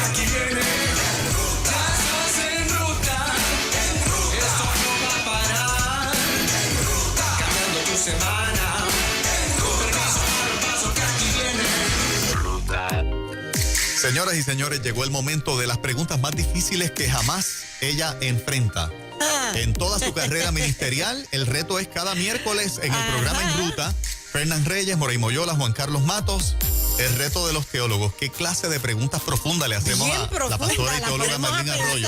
aquí viene. Ya estás en ruta. Esto no va a parar. Cambiando tu semana. Permiso para el paso que aquí viene. Ruta. Señoras y señores, llegó el momento de las preguntas más difíciles que jamás ella enfrenta. En toda su carrera ministerial, el reto es cada miércoles en el programa En Ruta. Fernán Reyes, Moray Moyola, Juan Carlos Matos. El reto de los teólogos. ¿Qué clase de preguntas profundas le hacemos a la pastora y teóloga Marlene Arroyo?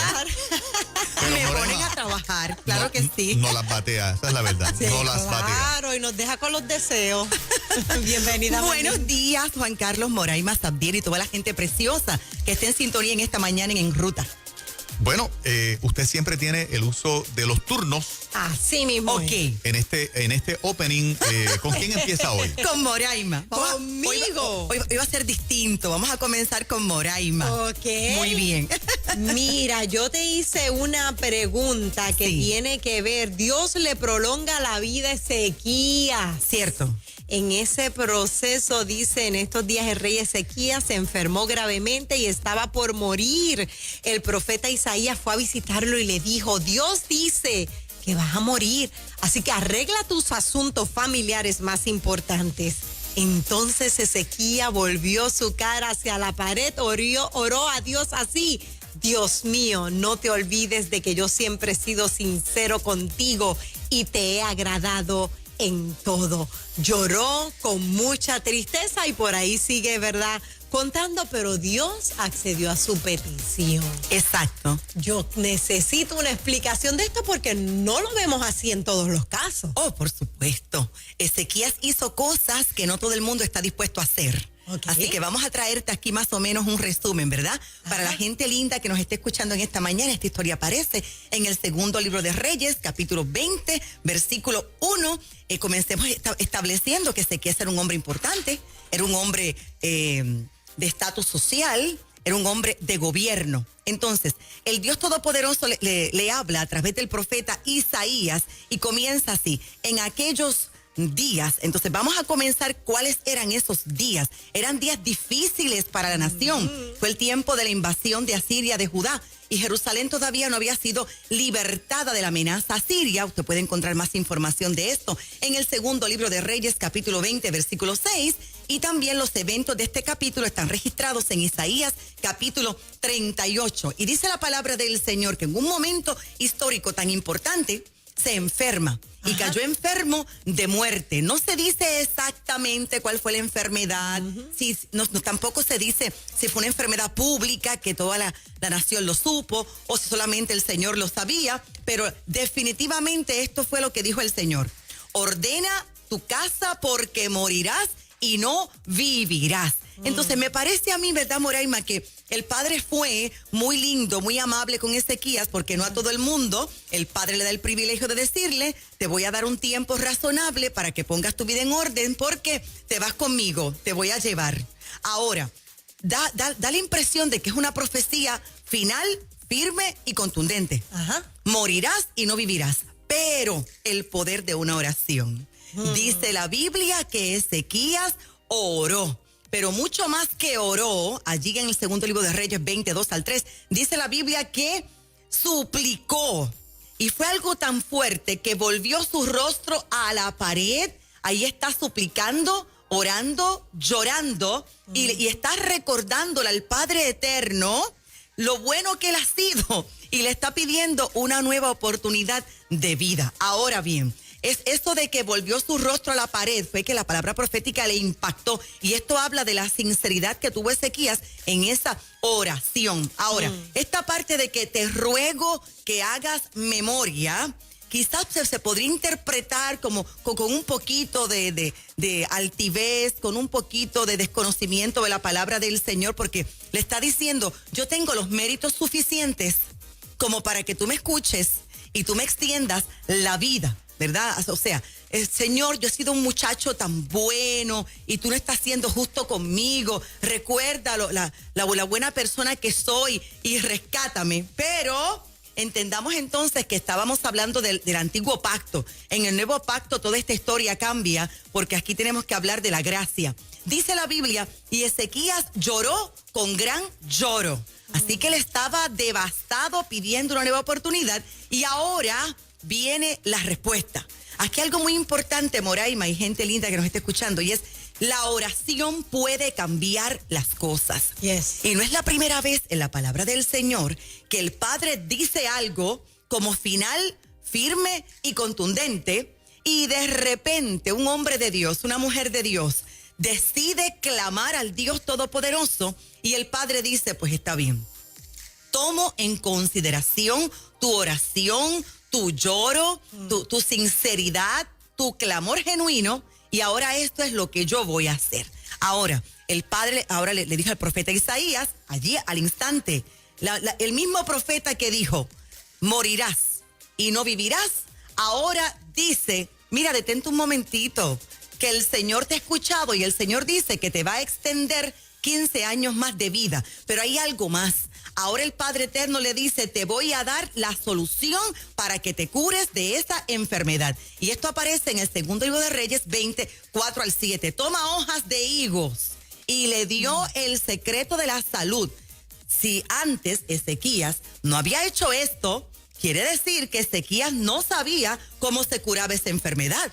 Me ponen a trabajar, claro que sí. No las batea, esa es la verdad. Sí, no las batea. Claro, y nos deja con los deseos. Bienvenida. Buenos días, Juan Carlos, Moraima, Sabdiel y toda la gente preciosa que esté en sintonía en esta mañana en Ruta. Bueno, usted siempre tiene el uso de los turnos. Así mismo. Ok. En este opening, ¿con quién empieza hoy? Con Moraima. Conmigo. Hoy va a ser distinto. Vamos a comenzar con Moraima. Ok. Muy bien. Mira, yo te hice una pregunta que tiene que ver. Dios le prolonga la vida a Ezequías. Cierto. En ese proceso, dice, en estos días el rey Ezequías se enfermó gravemente y estaba por morir. El profeta Isaías fue a visitarlo y le dijo, Dios dice que vas a morir, así que arregla tus asuntos familiares más importantes. Entonces Ezequías volvió su cara hacia la pared, oró a Dios así. Dios mío, no te olvides de que yo siempre he sido sincero contigo y te he agradado en todo. Lloró con mucha tristeza y por ahí sigue, ¿verdad?, contando, pero Dios accedió a su petición. Exacto. Yo necesito una explicación de esto porque no lo vemos así en todos los casos. Oh, por supuesto. Ezequías hizo cosas que no todo el mundo está dispuesto a hacer. Okay. Así que vamos a traerte aquí más o menos un resumen, ¿verdad? Para la gente linda que nos esté escuchando en esta mañana, esta historia aparece en el segundo libro de Reyes, capítulo 20, versículo 1. Comencemos estableciendo que Ezequías era un hombre importante, era un hombre de estatus social, era un hombre de gobierno. Entonces, el Dios Todopoderoso le habla a través del profeta Isaías y comienza así, en aquellos días. Entonces vamos a comenzar cuáles eran esos días. Eran días difíciles para la nación. Fue el tiempo de la invasión de Asiria de Judá y Jerusalén todavía no había sido libertada de la amenaza asiria. Usted puede encontrar más información de esto en el segundo libro de Reyes, capítulo 20, versículo 6, y también los eventos de este capítulo están registrados en Isaías, capítulo 38. Y dice la palabra del Señor que en un momento histórico tan importante se enferma y cayó enfermo de muerte. No se dice exactamente cuál fue la enfermedad, tampoco se dice si fue una enfermedad pública que toda la nación lo supo o si solamente el Señor lo sabía, pero definitivamente esto fue lo que dijo el Señor. Ordena tu casa porque morirás y no vivirás. Entonces me parece a mí, ¿verdad, Moraima, que el padre fue muy lindo, muy amable con Ezequías, porque no a todo el mundo el padre le da el privilegio de decirle, te voy a dar un tiempo razonable para que pongas tu vida en orden porque te vas conmigo, te voy a llevar. Ahora, da la impresión de que es una profecía final, firme y contundente. Morirás y no vivirás, pero el poder de una oración. Dice la Biblia que Ezequías oró. Pero mucho más que oró, allí en el segundo libro de Reyes 22 al 3, dice la Biblia que suplicó. Y fue algo tan fuerte que volvió su rostro a la pared. Ahí está suplicando, orando, llorando y está recordándole al Padre Eterno lo bueno que él ha sido. Y le está pidiendo una nueva oportunidad de vida. Ahora bien, es esto de que volvió su rostro a la pared, fue que la palabra profética le impactó. Y esto habla de la sinceridad que tuvo Ezequías en esa oración. Ahora, esta parte de que te ruego que hagas memoria, quizás se podría interpretar como con un poquito de altivez, con un poquito de desconocimiento de la palabra del Señor, porque le está diciendo, yo tengo los méritos suficientes como para que tú me escuches y tú me extiendas la vida, ¿verdad? O sea, Señor, yo he sido un muchacho tan bueno y tú no estás siendo justo conmigo. Recuerda la buena persona que soy y rescátame. Pero entendamos entonces que estábamos hablando del antiguo pacto. En el nuevo pacto toda esta historia cambia porque aquí tenemos que hablar de la gracia. Dice la Biblia, y Ezequías lloró con gran lloro. Así que él estaba devastado pidiendo una nueva oportunidad y ahora viene la respuesta. Aquí algo muy importante, Moraima y gente linda que nos está escuchando, y es la oración puede cambiar las cosas. Yes. Y no es la primera vez en la palabra del Señor que el Padre dice algo como final firme y contundente y de repente un hombre de Dios, una mujer de Dios, decide clamar al Dios Todopoderoso y el Padre dice, pues está bien. Tomo en consideración tu oración, tu lloro, tu sinceridad, tu clamor genuino y ahora esto es lo que yo voy a hacer. Ahora, el Padre ahora le dijo al profeta Isaías, allí al instante, el mismo profeta que dijo, morirás y no vivirás, ahora dice, mira, detente un momentito, que el Señor te ha escuchado y el Señor dice que te va a extender 15 años más de vida, pero hay algo más. Ahora el Padre Eterno le dice, te voy a dar la solución para que te cures de esa enfermedad. Y esto aparece en el segundo libro de Reyes 24 al 7. Toma hojas de higos y le dio el secreto de la salud. Si antes Ezequías no había hecho esto, quiere decir que Ezequías no sabía cómo se curaba esa enfermedad.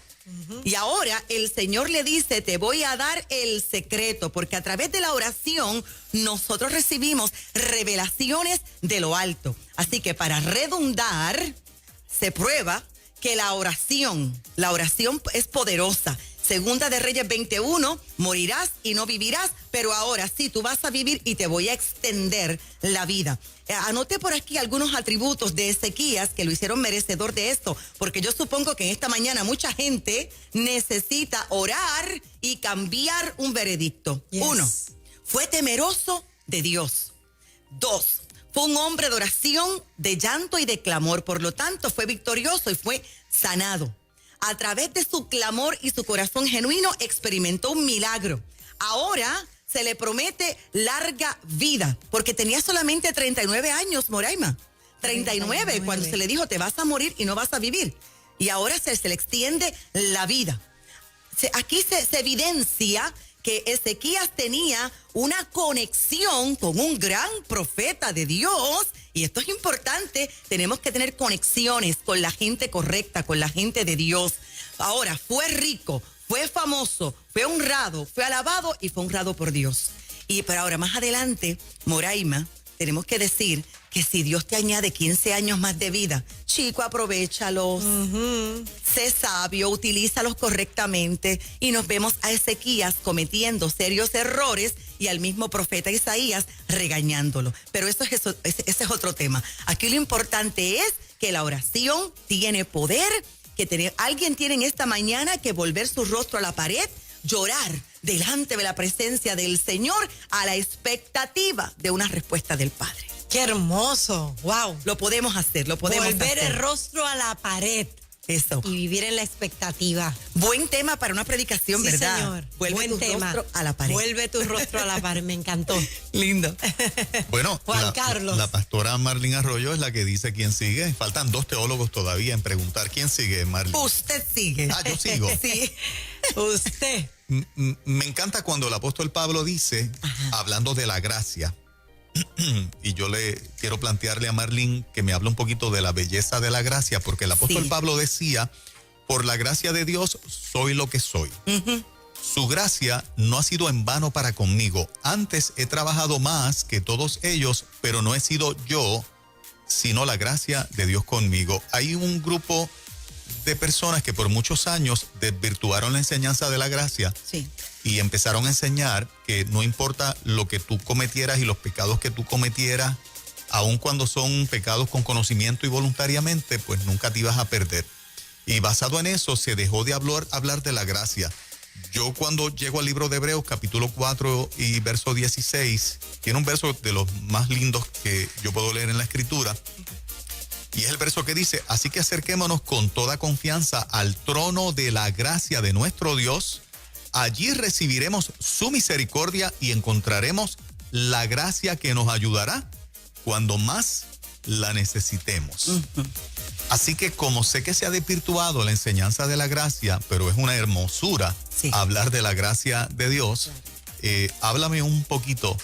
Y ahora el Señor le dice, te voy a dar el secreto, porque a través de la oración nosotros recibimos revelaciones de lo alto. Así que para redundar, se prueba que la oración es poderosa. Segunda de Reyes 21, morirás y no vivirás, pero ahora sí, tú vas a vivir y te voy a extender la vida. Anoté por aquí algunos atributos de Ezequías que lo hicieron merecedor de esto, porque yo supongo que en esta mañana mucha gente necesita orar y cambiar un veredicto. Yes. 1, fue temeroso de Dios. 2, fue un hombre de oración, de llanto y de clamor, por lo tanto fue victorioso y fue sanado. A través de su clamor y su corazón genuino experimentó un milagro. Ahora se le promete larga vida, porque tenía solamente 39 años, Moraima. 39 cuando se le dijo, te vas a morir y no vas a vivir. Y ahora se le extiende la vida. Aquí se evidencia que Ezequías tenía una conexión con un gran profeta de Dios. Y esto es importante, tenemos que tener conexiones con la gente correcta, con la gente de Dios. Ahora, fue rico, fue famoso, fue honrado, fue alabado y fue honrado por Dios. Pero ahora, más adelante, Moraima, tenemos que decir que si Dios te añade 15 años más de vida, chico, aprovéchalos. Sé sabio, utilízalos correctamente. Y nos vemos a Ezequías cometiendo serios errores y al mismo profeta Isaías regañándolo. Pero ese es otro tema. Aquí lo importante es que la oración tiene poder, que alguien tiene en esta mañana que volver su rostro a la pared, llorar delante de la presencia del Señor a la expectativa de una respuesta del Padre. ¡Qué hermoso! ¡Wow! Lo podemos hacer, lo podemos hacer. Volver el rostro a la pared. Eso. Y vivir en la expectativa. Buen tema para una predicación, Sí, ¿verdad? señor. Vuelve Buen tu tema. rostro a la pared. Vuelve tu rostro a la pared, me encantó. Lindo. Bueno, Juan Carlos. La pastora Marlene Arroyo es la que dice quién sigue. Faltan 2 teólogos todavía en preguntar quién sigue, Marlene. Usted sigue. Yo sigo. Sí. Usted. Me encanta cuando el apóstol Pablo dice, hablando de la gracia, y yo le quiero plantearle a Marlene que me hable un poquito de la belleza de la gracia, porque el apóstol Pablo decía, por la gracia de Dios soy lo que soy. Su gracia no ha sido en vano para conmigo. Antes he trabajado más que todos ellos, pero no he sido yo, sino la gracia de Dios conmigo. Hay un grupo de personas que por muchos años desvirtuaron la enseñanza de la gracia y empezaron a enseñar que no importa lo que tú cometieras y los pecados que tú cometieras, aun cuando son pecados con conocimiento y voluntariamente, pues nunca te ibas a perder. Y basado en eso se dejó de hablar de la gracia. Yo cuando llego al libro de Hebreos, capítulo 4 y verso 16, tiene un verso de los más lindos que yo puedo leer en la Escritura. Y es el verso que dice, así que acerquémonos con toda confianza al trono de la gracia de nuestro Dios. Allí recibiremos su misericordia y encontraremos la gracia que nos ayudará cuando más la necesitemos. Así que como sé que se ha desvirtuado la enseñanza de la gracia, pero es una hermosura hablar de la gracia de Dios, háblame un poquito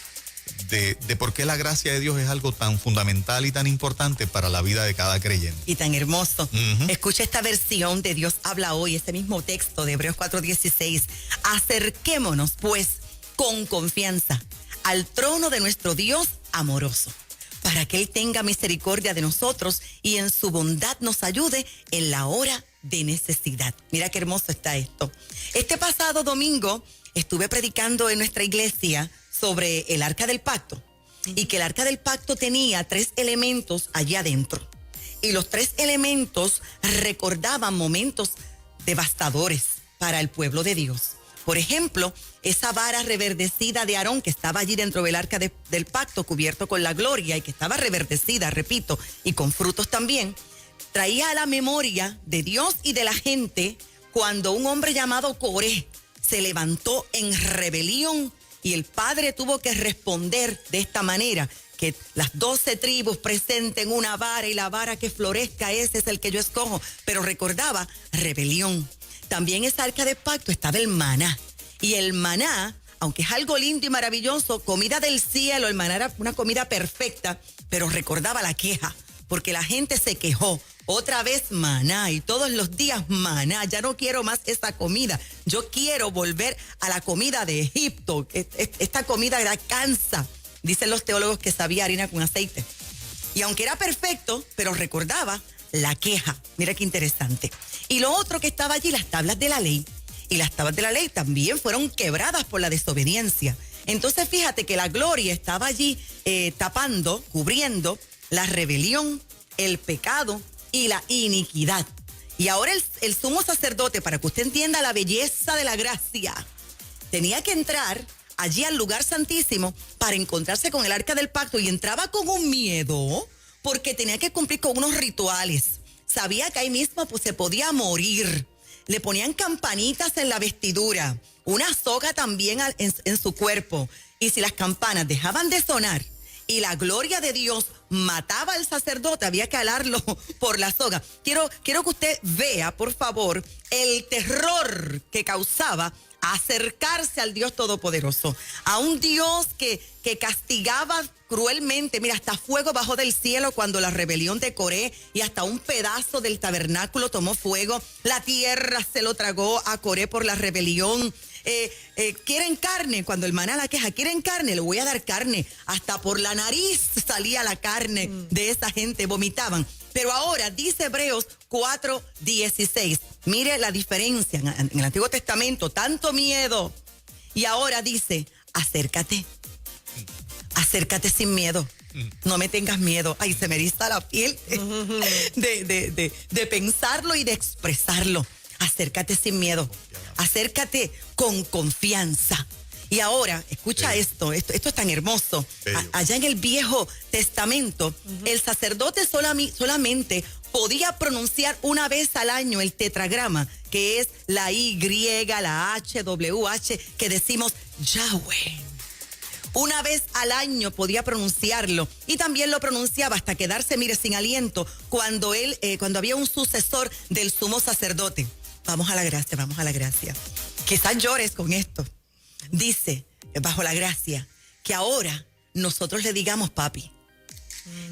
de por qué la gracia de Dios es algo tan fundamental y tan importante para la vida de cada creyente. Y tan hermoso. Escucha esta versión de Dios habla hoy, este mismo texto de Hebreos 4:16. Acerquémonos, pues, con confianza al trono de nuestro Dios amoroso, para que Él tenga misericordia de nosotros y en su bondad nos ayude en la hora de necesidad. Mira qué hermoso está esto. Este pasado domingo estuve predicando en nuestra iglesia sobre el Arca del Pacto y que el Arca del Pacto tenía 3 elementos allí adentro. Y los 3 elementos recordaban momentos devastadores para el pueblo de Dios. Por ejemplo, esa vara reverdecida de Aarón que estaba allí dentro del Arca del Pacto, cubierto con la gloria y que estaba reverdecida, repito, y con frutos también, traía a la memoria de Dios y de la gente cuando un hombre llamado Coré se levantó en rebelión y el Padre tuvo que responder de esta manera, que las 12 tribus presenten una vara y la vara que florezca, ese es el que yo escojo, pero recordaba rebelión. También esa Arca de Pacto estaba el maná, y el maná, aunque es algo lindo y maravilloso, comida del cielo, el maná era una comida perfecta, pero recordaba la queja, porque la gente se quejó. Otra vez maná y todos los días maná. Ya no quiero más esa comida. Yo quiero volver a la comida de Egipto. Esta comida cansa. Dicen los teólogos que sabía harina con aceite. Y aunque era perfecto, pero recordaba la queja. Mira qué interesante. Y lo otro que estaba allí, las tablas de la ley. Y las tablas de la ley también fueron quebradas por la desobediencia. Entonces fíjate que la gloria estaba allí tapando, cubriendo la rebelión, el pecado y la iniquidad. Y ahora el sumo sacerdote, para que usted entienda la belleza de la gracia, tenía que entrar allí al lugar santísimo para encontrarse con el Arca del Pacto, y entraba con un miedo porque tenía que cumplir con unos rituales. Sabía que ahí mismo pues, se podía morir. Le ponían campanitas en la vestidura, una soga también en su cuerpo, y si las campanas dejaban de sonar y la gloria de Dios mataba al sacerdote, había que alarlo por la soga. Quiero que usted vea, por favor, el terror que causaba acercarse al Dios Todopoderoso, a un Dios que castigaba cruelmente. Mira, hasta fuego bajó del cielo cuando la rebelión de Coré, y hasta un pedazo del tabernáculo tomó fuego. La tierra se lo tragó a Coré por la rebelión. Quieren carne, cuando el maná la queja, quieren carne, le voy a dar carne. Hasta por la nariz salía la carne de esa gente, vomitaban. Pero ahora dice Hebreos 4:16, mire la diferencia en el Antiguo Testamento, tanto miedo, y ahora dice, acércate sin miedo. No me tengas miedo. Ay, se me eriza la piel de pensarlo y de expresarlo. Acércate sin miedo. Acércate con confianza. Y ahora, escucha esto es tan hermoso. Allá en el Viejo Testamento, el sacerdote solamente podía pronunciar una vez al año el tetragrama, que es la Y, la H, WH, que decimos Yahweh. Una vez al año podía pronunciarlo, y también lo pronunciaba hasta quedarse, mire, sin aliento cuando había un sucesor del sumo sacerdote. Vamos a la gracia. Quizás llores con esto. Dice, bajo la gracia, que ahora nosotros le digamos papi.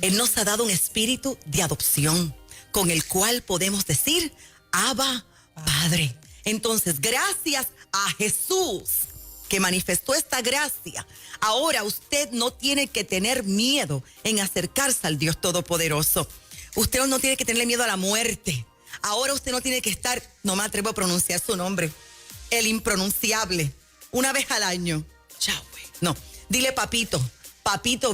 Él nos ha dado un espíritu de adopción con el cual podemos decir, Abba, Padre. Entonces, gracias a Jesús que manifestó esta gracia, ahora usted no tiene que tener miedo en acercarse al Dios Todopoderoso. Usted no tiene que tenerle miedo a la muerte. Ahora usted no tiene que estar, no me atrevo a pronunciar su nombre, el impronunciable, una vez al año. Yahweh. No, dile papito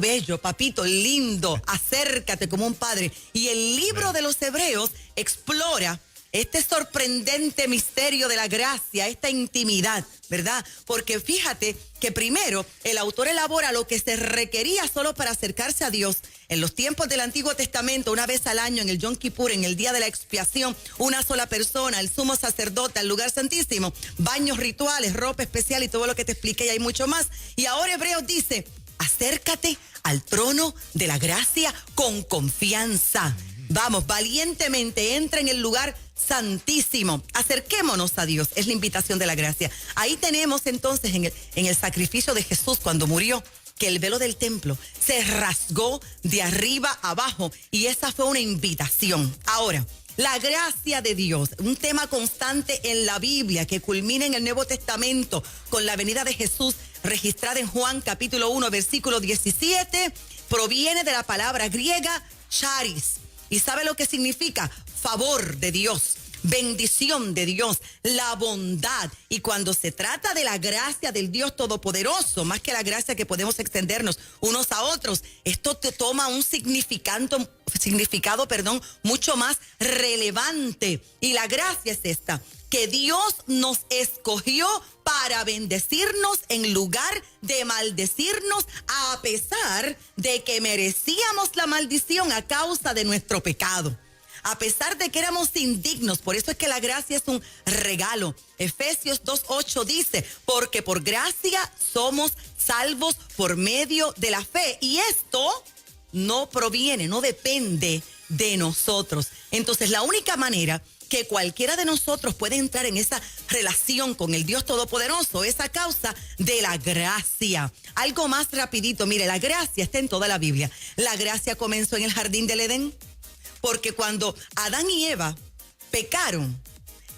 bello, papito lindo, acércate como un padre. Y el libro de los Hebreos explora este sorprendente misterio de la gracia, esta intimidad, ¿verdad? Porque fíjate que primero el autor elabora lo que se requería solo para acercarse a Dios. En los tiempos del Antiguo Testamento, una vez al año, en el Yom Kippur, en el día de la expiación, una sola persona, el sumo sacerdote, al lugar santísimo, baños rituales, ropa especial y todo lo que te expliqué, y hay mucho más. Y ahora Hebreos dice acércate al trono de la gracia con confianza. Vamos, valientemente entra en el lugar santísimo. Acerquémonos a Dios, es la invitación de la gracia. Ahí tenemos entonces en el sacrificio de Jesús cuando murió, que el velo del templo se rasgó de arriba a abajo y esa fue una invitación. Ahora, la gracia de Dios, un tema constante en la Biblia que culmina en el Nuevo Testamento con la venida de Jesús registrada en Juan capítulo 1 versículo 17, proviene de la palabra griega charis. ¿Y sabe lo que significa? Favor de Dios, bendición de Dios, la bondad. Y cuando se trata de la gracia del Dios Todopoderoso, más que la gracia que podemos extendernos unos a otros, esto te toma un significado, mucho más relevante. Y la gracia es esta, que Dios nos escogió para bendecirnos en lugar de maldecirnos, a pesar de que merecíamos la maldición a causa de nuestro pecado. A pesar de que éramos indignos, por eso es que la gracia es un regalo. Efesios 2:8 dice, porque por gracia somos salvos por medio de la fe. Y esto no proviene, no depende de nosotros. Entonces, la única manera que cualquiera de nosotros puede entrar en esa relación con el Dios Todopoderoso es a causa de la gracia. Algo más rapidito, mire, la gracia está en toda la Biblia. La gracia comenzó en el jardín del Edén, porque cuando Adán y Eva pecaron,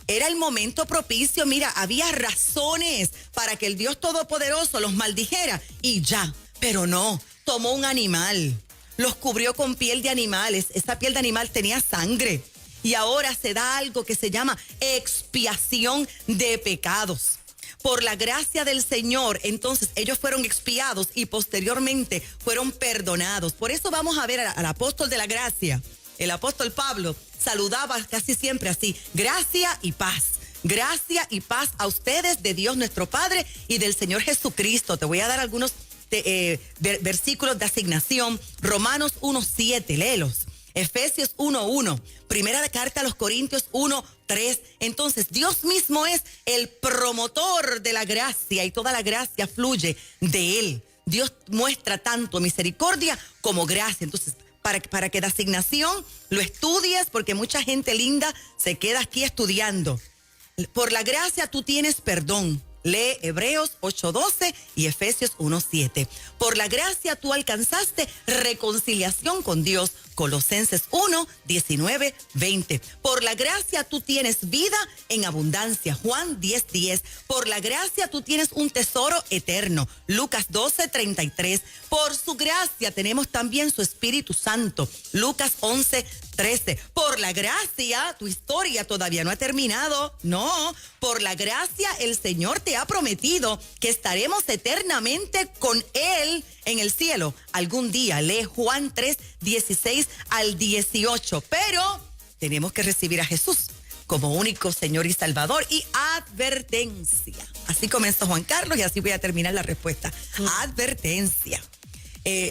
era el momento propicio, mira, había razones para que el Dios Todopoderoso los maldijera y ya, pero no, tomó un animal, los cubrió con piel de animales, esa piel de animal tenía sangre. Y ahora se da algo que se llama expiación de pecados. Por la gracia del Señor, entonces ellos fueron expiados y posteriormente fueron perdonados. Por eso vamos a ver al apóstol de la gracia. El apóstol Pablo saludaba casi siempre así: gracia y paz. Gracia y paz a ustedes de Dios nuestro Padre y del Señor Jesucristo. Te voy a dar algunos versículos de asignación. Romanos 1:7, léelos. Efesios 1:1, primera carta a los Corintios 1:3. Entonces, Dios mismo es el promotor de la gracia y toda la gracia fluye de Él. Dios muestra tanto misericordia como gracia. Entonces, para que de asignación lo estudies, porque mucha gente linda se queda aquí estudiando. Por la gracia tú tienes perdón. Lee Hebreos 8:12 y Efesios 1:7. Por la gracia tú alcanzaste reconciliación con Dios. Colosenses 1:19-20. Por la gracia tú tienes vida en abundancia. Juan 10:10. Por la gracia tú tienes un tesoro eterno. Lucas 12:33. Por su gracia tenemos también su Espíritu Santo. Lucas 11:13. Por la gracia tu historia todavía no ha terminado. No, por la gracia el Señor te ha prometido que estaremos eternamente con Él en el cielo algún día. Lee Juan 3:16-18. Pero tenemos que recibir a Jesús como único Señor y Salvador. Y advertencia. Así comenzó Juan Carlos y así voy a terminar la respuesta. Advertencia.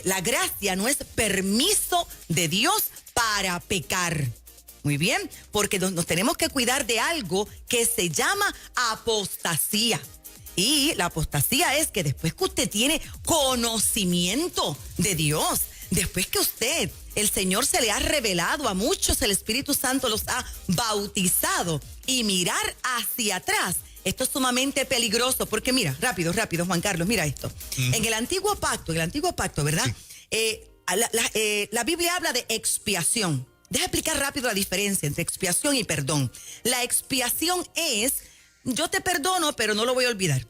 La gracia no es permiso de Dios para pecar. Muy bien, porque nos tenemos que cuidar de algo que se llama apostasía. Y la apostasía es que después que usted tiene conocimiento de Dios, después que el Señor se le ha revelado a muchos, el Espíritu Santo los ha bautizado, y mirar hacia atrás, esto es sumamente peligroso, porque mira, rápido, Juan Carlos, mira esto. En el antiguo pacto, ¿verdad? Sí. La Biblia habla de expiación. Deja explicar rápido la diferencia entre expiación y perdón. La expiación es: yo te perdono, pero no lo voy a olvidar.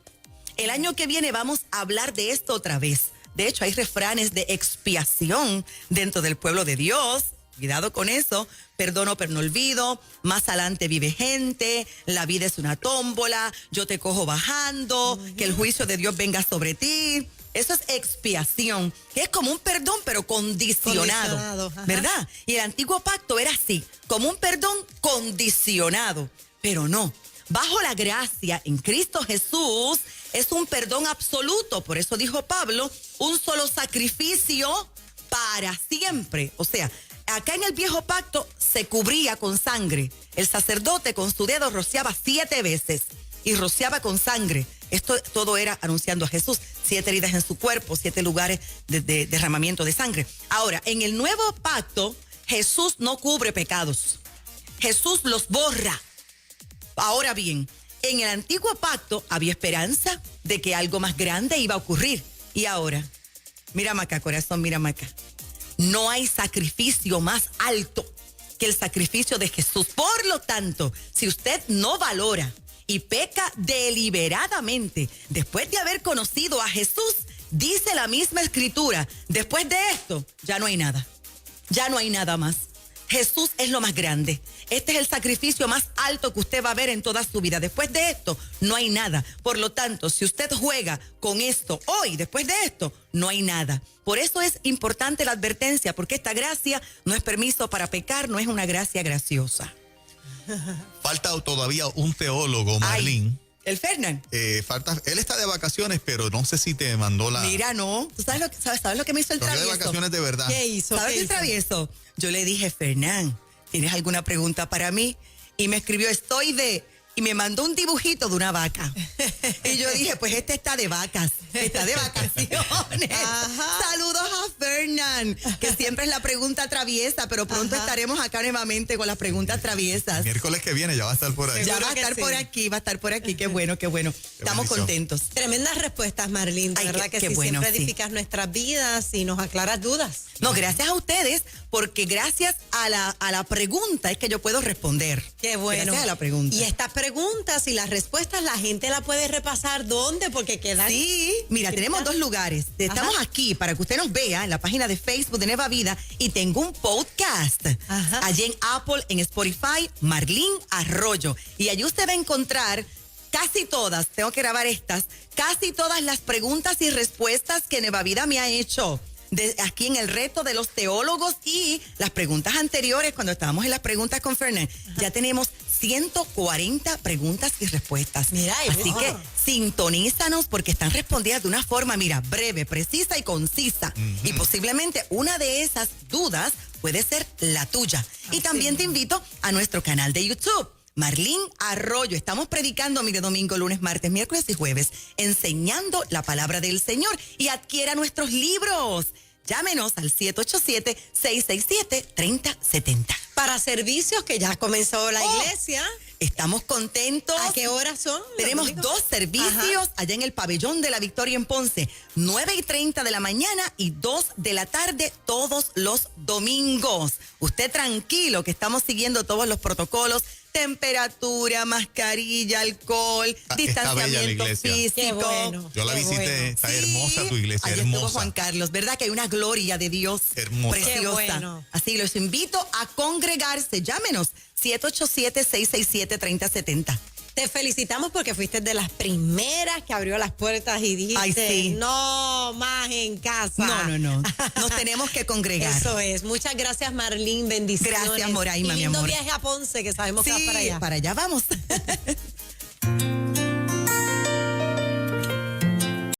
El año que viene vamos a hablar de esto otra vez. De hecho, hay refranes de expiación dentro del pueblo de Dios. Cuidado con eso. Perdono, pero no olvido. Más adelante vive gente. La vida es una tómbola. Yo te cojo bajando. Que el juicio de Dios venga sobre ti. Eso es expiación, que es como un perdón, pero condicionado, ¿verdad? Y el antiguo pacto era así, como un perdón condicionado, pero no. Bajo la gracia en Cristo Jesús es un perdón absoluto. Por eso dijo Pablo, un solo sacrificio para siempre. O sea, acá en el viejo pacto se cubría con sangre. El sacerdote con su dedo rociaba 7 veces. y rociaba con sangre. Esto todo era anunciando a Jesús. 7 heridas en su cuerpo, 7 lugares de derramamiento de sangre. Ahora, en el nuevo pacto, Jesús no cubre pecados. Jesús los borra. Ahora bien, en el antiguo pacto había esperanza de que algo más grande iba a ocurrir. Y ahora, mira acá, corazón, mira acá. No hay sacrificio más alto que el sacrificio de Jesús. Por lo tanto, si usted no valora y peca deliberadamente después de haber conocido a Jesús, dice la misma escritura, después de esto ya no hay nada. Ya no hay nada más. Jesús es lo más grande. Este es el sacrificio más alto que usted va a ver en toda su vida. Después de esto, no hay nada. Por lo tanto, si usted juega con esto hoy, después de esto, no hay nada. Por eso es importante la advertencia, porque esta gracia no es permiso para pecar, no es una gracia graciosa. Falta todavía un teólogo, Marlene. El Fernán. Él está de vacaciones, pero no sé si te mandó la... Mira, no. ¿Tú sabes lo que me hizo el Cogió travieso? de vacaciones de verdad. ¿Qué hizo? ¿Sabes el travieso? Yo le dije, Fernán, ¿tienes alguna pregunta para mí? Y me escribió, y me mandó un dibujito de una vaca. Y yo dije, pues este está de vacas, está de vacaciones. Ajá. Saludos a Fernán, que siempre es la pregunta traviesa, pero pronto estaremos acá nuevamente con las preguntas traviesas. El miércoles que viene ya va a estar por ahí. Ya Seguro va a que estar sí. por aquí, va a estar por aquí. Qué bueno, qué bueno. Estamos bendición. contentos. Tremendas respuestas, Marlene. De Ay, verdad qué- que qué sí, bueno, siempre sí. edificas nuestras vidas y nos aclaras dudas. No, gracias a ustedes, porque gracias a la pregunta es que yo puedo responder. Qué bueno. Gracias a la pregunta. Y estas preguntas y las respuestas la gente la puede repasar ¿dónde? Porque quedan. Sí, mira, tenemos 2 lugares. Estamos aquí para que usted nos vea en la página de Facebook de Nueva Vida y tengo un podcast. Ajá. Allí en Apple, en Spotify, Marlene Arroyo. Y allí usted va a encontrar casi todas, tengo que grabar estas, casi todas las preguntas y respuestas que Nueva Vida me ha hecho. Aquí en el reto de los teólogos y las preguntas anteriores, cuando estábamos en las preguntas con Fernández, ya tenemos 140 preguntas y respuestas. Mira, así wow. que sintonízanos porque están respondidas de una forma, mira, breve, precisa y concisa. Y posiblemente una de esas dudas puede ser la tuya. Y también te invito a nuestro canal de YouTube. Marlene Arroyo, estamos predicando, mire, domingo, lunes, martes, miércoles y jueves, enseñando la palabra del Señor, y adquiera nuestros libros. Llámenos al 787-667-3070. Para servicios que ya comenzó la iglesia. Estamos contentos. ¿A qué horas son? Tenemos Los 2 servicios allá en el Pabellón de la Victoria en Ponce, 9:30 de la mañana y 2 de la tarde todos los domingos. Usted tranquilo que estamos siguiendo todos los protocolos, temperatura, mascarilla, alcohol, Está bella la distanciamiento iglesia. físico. Qué bueno. Yo la Qué visité, bueno. está Sí, hermosa tu iglesia, allí estuvo hermosa. Juan Carlos, ¿verdad? Que hay una gloria de Dios Hermosa. preciosa. Qué bueno. Así los invito a congregarse. Llámenos 787-667-3070. Te felicitamos porque fuiste de las primeras que abrió las puertas y dijiste, Ay, sí. no más en casa. No. Nos tenemos que congregar. Eso es. Muchas gracias, Marlene. Bendiciones. Gracias, Moraima, Y mi lindo amor. viaje a Ponce, que sabemos que vas Sí, para allá. para allá vamos.